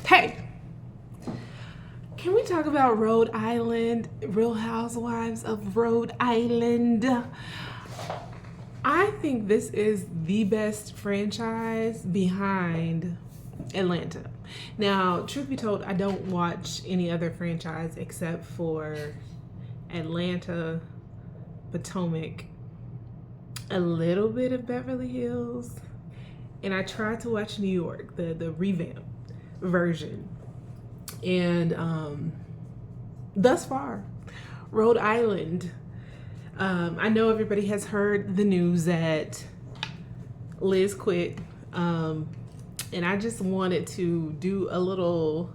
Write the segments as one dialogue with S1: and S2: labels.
S1: Hey, can we talk about Rhode Island, Real Housewives of Rhode Island? I think this is the best franchise behind Atlanta. Now, truth be told, I don't watch any other franchise except for Atlanta, Potomac, a little bit of Beverly Hills, and I tried to watch New York, the revamp version. And thus far, Rhode Island, I know everybody has heard the news that Liz quit, and I just wanted to do a little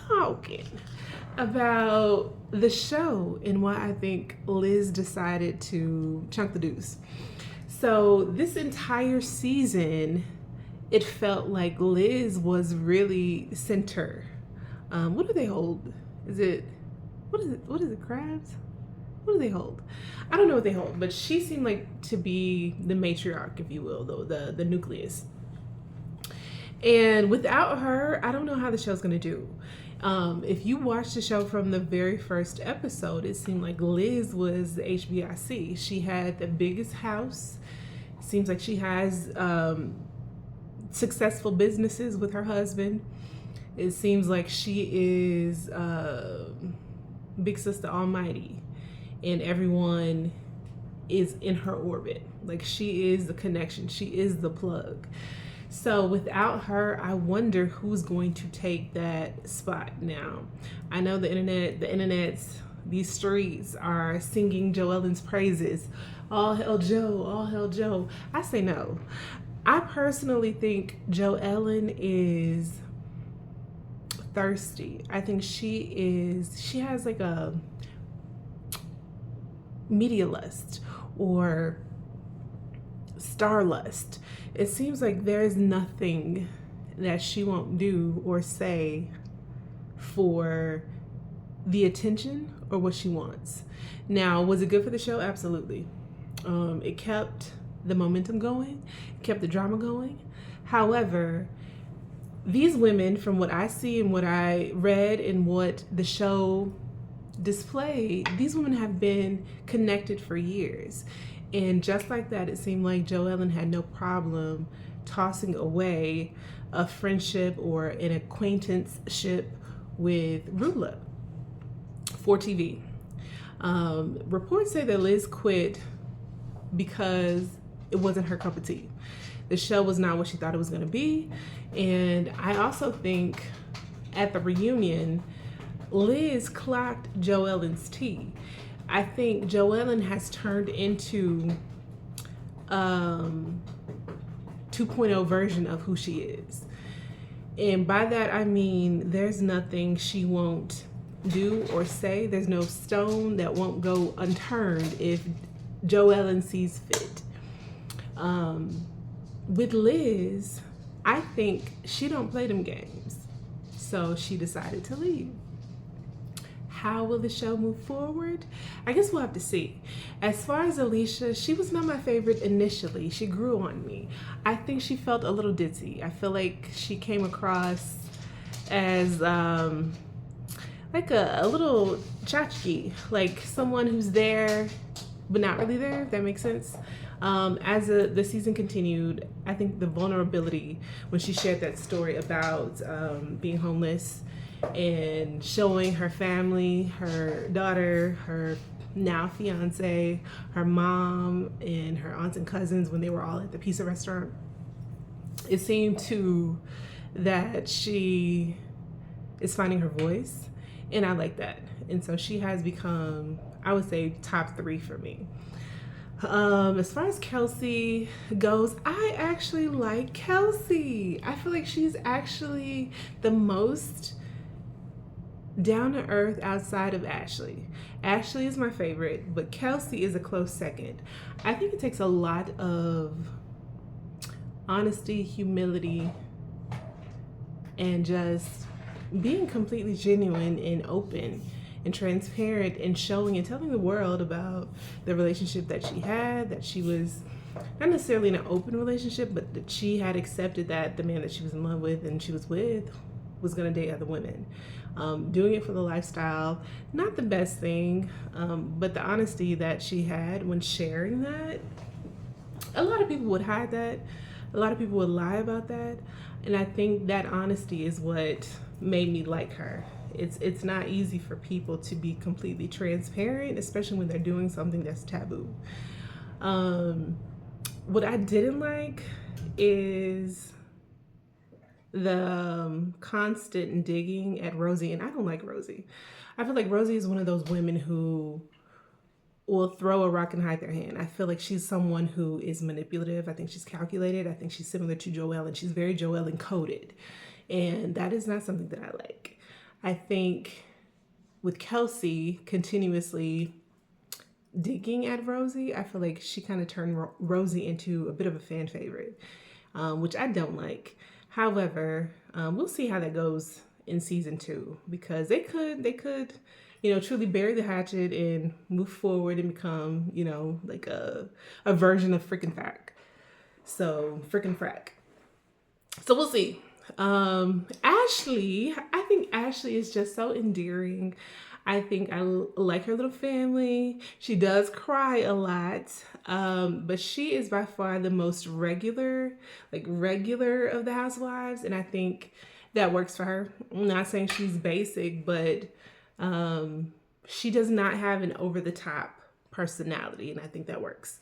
S1: talking about the show and why I think Liz decided to chunk the deuce. So this entire season, it felt like Liz was really center. What do they hold? What is it, crabs? What do they hold? I don't know what they hold, but she seemed like to be the matriarch, if you will, though, the nucleus. And without her, I don't know how the show's gonna do. If you watch the show from the very first episode, it seemed like Liz was the HBIC. She had the biggest house. Seems like she has successful businesses with her husband. It seems like she is Big Sister Almighty, and everyone is in her orbit. Like, she is the connection. She is the plug. So without her, I wonder who's going to take that spot now. I know these streets are singing Joellen's praises. All hell Joe, all hell Joe. I say no. I personally think Joellen is thirsty. I think she has like a media lust or star lust. It seems like there's nothing that she won't do or say for the attention or what she wants. Now, was it good for the show? Absolutely. It kept the momentum going, kept the drama going. However, these women, from what I see and what I read and what the show displayed, these women have been connected for years. And just like that, it seemed like Joellen had no problem tossing away a friendship or an acquaintanceship with Rula for TV. Reports say that Liz quit because it wasn't her cup of tea. The show was not what she thought it was going to be. And I also think at the reunion, Liz clocked Joellen's tea. I think Joellen has turned into 2.0 version of who she is. And by that, I mean, there's nothing she won't do or say. There's no stone that won't go unturned if Joellen sees fit. With Liz, I think she don't play them games. So she decided to leave. How will the show move forward? I guess we'll have to see. As far as Alicia, she was not my favorite initially. She grew on me. I think she felt a little ditzy. I feel like she came across as like a little tchotchke, like someone who's there but not really there, if that makes sense. As the season continued, I think the vulnerability when she shared that story about being homeless and showing her family, her daughter, her now fiance, her mom, and her aunts and cousins when they were all at the pizza restaurant, it seemed that she is finding her voice, and I like that. And so she has become, I would say, top 3 for me. As far as Kelsey goes, I actually like Kelsey. I feel like she's actually the most down to earth outside of Ashley. Ashley is my favorite, but Kelsey is a close second. I think it takes a lot of honesty, humility, and just being completely genuine and open and transparent and showing and telling the world about the relationship that she had, that she was not necessarily in an open relationship, but that she had accepted that the man that she was in love with and she was with was going to date other women. Doing it for the lifestyle, not the best thing, but the honesty that she had when sharing that, a lot of people would hide that. A lot of people would lie about that. And I think that honesty is what made me like her. It's not easy for people to be completely transparent, especially when they're doing something that's taboo. What I didn't like is the constant digging at Rosie, and I don't like Rosie. I feel like Rosie is one of those women who will throw a rock and hide their hand. I feel like she's someone who is manipulative. I think she's calculated. I think she's similar to Joelle, and she's very Joelle encoded. And that is not something that I like. I think with Kelsey continuously digging at Rosie, I feel like she kind of turned Rosie into a bit of a fan favorite, which I don't like. However, we'll see how that goes in season 2, because they could, truly bury the hatchet and move forward and become, like a version of frickin' frack. So frickin' frack. So we'll see. Ashley, I think Ashley is just so endearing. I think I like her little family. She does cry a lot, but she is by far the most regular of the housewives, and I think that works for her. I'm not saying she's basic, but she does not have an over-the-top personality, and I think that works.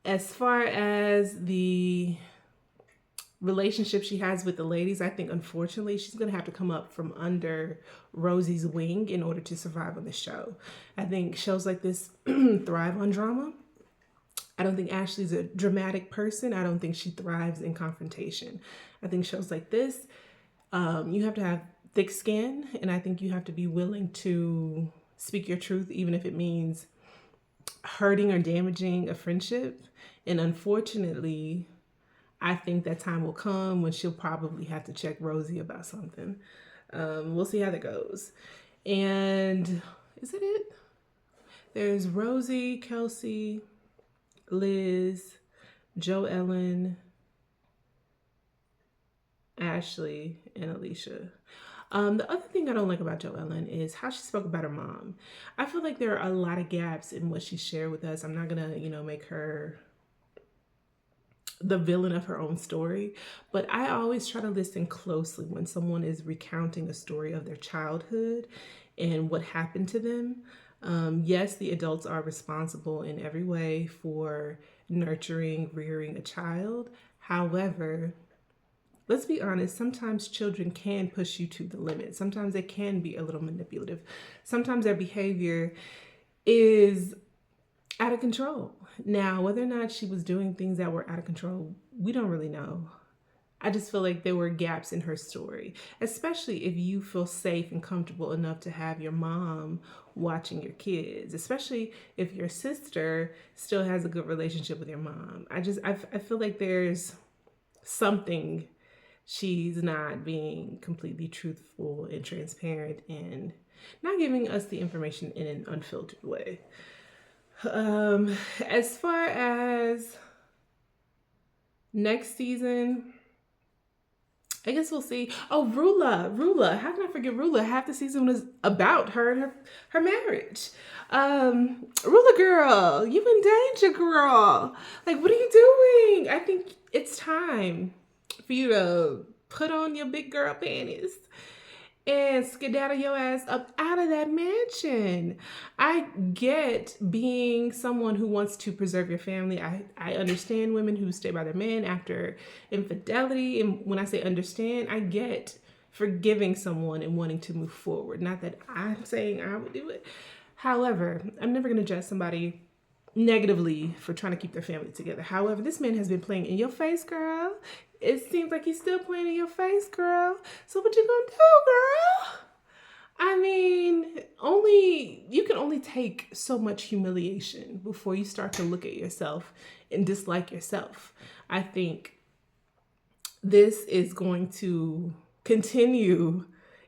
S1: As far as the relationship she has with the ladies, I think unfortunately she's going to have to come up from under Rosie's wing in order to survive on the show. I think shows like this thrive on drama. I don't think Ashley's a dramatic person. I don't think she thrives in confrontation. I think shows like this, you have to have thick skin, and I think you have to be willing to speak your truth, even if it means hurting or damaging a friendship. And unfortunately, I think that time will come when she'll probably have to check Rosie about something. We'll see how that goes. And is that it? There's Rosie, Kelsey, Liz, Jo Ellen, Ashley, and Alicia. The other thing I don't like about Jo Ellen is how she spoke about her mom. I feel like there are a lot of gaps in what she shared with us. I'm not gonna, make her the villain of her own story, but I always try to listen closely when someone is recounting a story of their childhood and what happened to them. Yes, the adults are responsible in every way for nurturing, rearing a child. However, let's be honest, sometimes children can push you to the limit. Sometimes they can be a little manipulative. Sometimes their behavior is out of control. Now, whether or not she was doing things that were out of control, we don't really know. I just feel like there were gaps in her story, especially if you feel safe and comfortable enough to have your mom watching your kids, especially if your sister still has a good relationship with your mom. I feel like there's something she's not being completely truthful and transparent and not giving us the information in an unfiltered way. As far as next season, I guess we'll see. Oh, Rula. How can I forget Rula? Half the season was about her and her marriage. Rula girl, you in danger, girl. Like, what are you doing? I think it's time for you to put on your big girl panties and skedaddle your ass up out of that mansion. I get being someone who wants to preserve your family. I understand women who stay by their man after infidelity. And when I say understand, I get forgiving someone and wanting to move forward. Not that I'm saying I would do it. However, I'm never going to judge somebody negatively for trying to keep their family together. However, this man has been playing in your face, girl. It seems like he's still playing in your face, girl. So what you gonna do, girl? I mean, you can only take so much humiliation before you start to look at yourself and dislike yourself. I think this is going to continue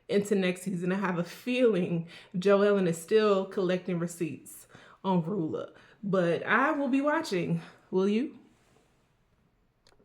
S1: into next season. I have a feeling Jo Ellen is still collecting receipts on Rula, but I will be watching. Will you?